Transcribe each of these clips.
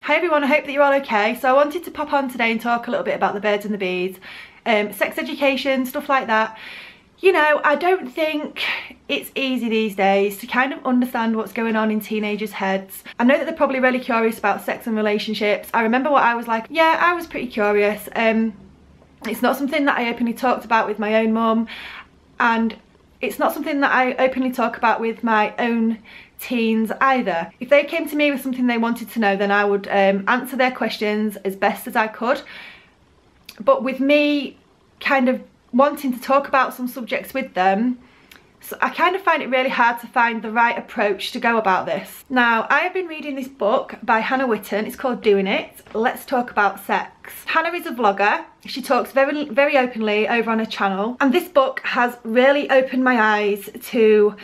Hi everyone, I hope that you're all okay. So I wanted to pop on today and talk a little bit about the birds and the bees, sex education, stuff like that. You know, I don't think it's easy these days to kind of understand what's going on in teenagers' heads. I know that they're probably really curious about sex and relationships. I remember what I was like. Yeah, I was pretty curious. It's not something that I openly talked about with my own mum, and it's not something that I openly talk about with my own teens either. If they came to me with something they wanted to know, then I would answer their questions as best as I could. But with me kind of wanting to talk about some subjects with them, so I kind of find it really hard to find the right approach to go about this. Now, I have been reading this book by Hannah Witton. It's called Doing It, Let's Talk About Sex. Hannah is a vlogger. She talks very openly over on her channel. And this book has really opened my eyes to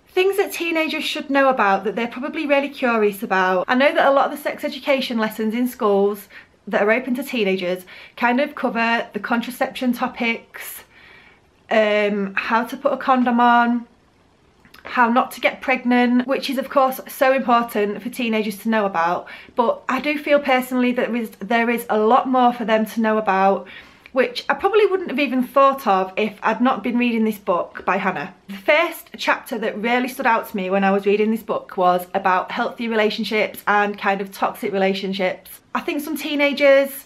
things that teenagers should know about, that they're probably really curious about. I know that a lot of the sex education lessons in schools that are open to teenagers kind of cover the contraception topics, how to put a condom on, how not to get pregnant, which is of course so important for teenagers to know about. But I do feel personally that there is a lot more for them to know about, which I probably wouldn't have even thought of if I'd not been reading this book by Hannah. The first chapter that really stood out to me when I was reading this book was about healthy relationships and kind of toxic relationships. I think some teenagers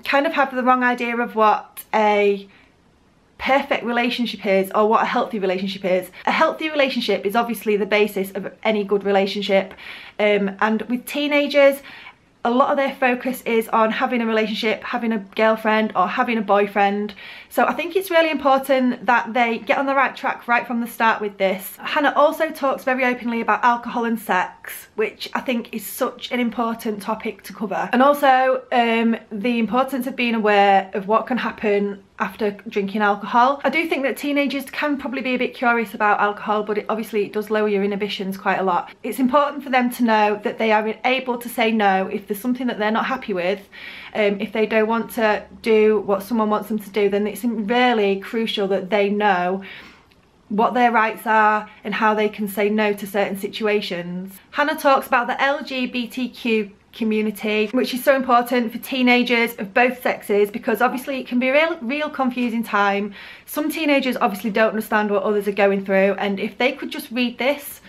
kind of have the wrong idea of what a perfect relationship is, or what a healthy relationship is. A healthy relationship is obviously the basis of any good relationship, and with teenagers, a lot of their focus is on having a relationship, having a girlfriend or having a boyfriend. So I think it's really important that they get on the right track right from the start with this. Hannah also talks very openly about alcohol and sex, which I think is such an important topic to cover. And also the importance of being aware of what can happen after drinking alcohol. I do think that teenagers can probably be a bit curious about alcohol, but obviously it does lower your inhibitions quite a lot. It's important for them to know that they are able to say no if there's something that they're not happy with. If they don't want to do what someone wants them to do, then it's really crucial that they know what their rights are and how they can say no to certain situations. Hannah talks about the LGBTQ community, which is so important for teenagers of both sexes, because obviously it can be a real confusing time. Some teenagers obviously don't understand what others are going through, and if they could just read this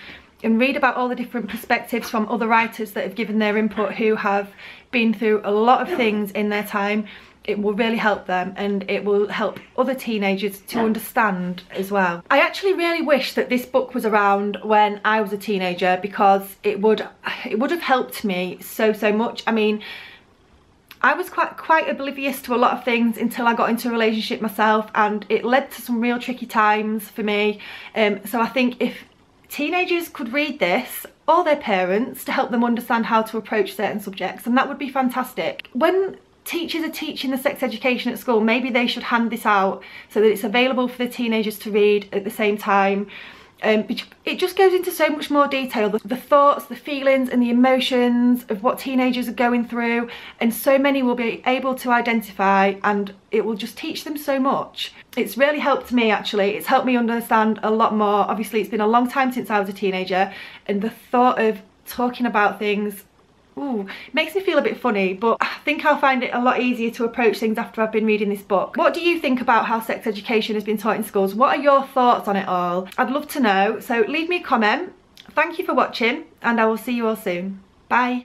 and read about all the different perspectives from other writers that have given their input, who have been through a lot of things in their time, it will really help them, and it will help other teenagers to understand as well. I actually really wish that this book was around when I was a teenager, because it would have helped me so much. I mean, I was quite oblivious to a lot of things until I got into a relationship myself, and it led to some real tricky times for me. So I think if teenagers could read this, or their parents, to help them understand how to approach certain subjects, and that would be fantastic. When teachers are teaching the sex education at school, maybe they should hand this out so that it's available for the teenagers to read at the same time. It just goes into so much more detail, the thoughts, the feelings and the emotions of what teenagers are going through, and so many will be able to identify, and it will just teach them so much. It's really helped me actually. It's helped me understand a lot more. Obviously it's been a long time since I was a teenager, and the thought of talking about things, ooh, makes me feel a bit funny, but I think I'll find it a lot easier to approach things after I've been reading this book. What do you think about how sex education has been taught in schools? What are your thoughts on it all? I'd love to know, so leave me a comment. Thank you for watching, and I will see you all soon. Bye.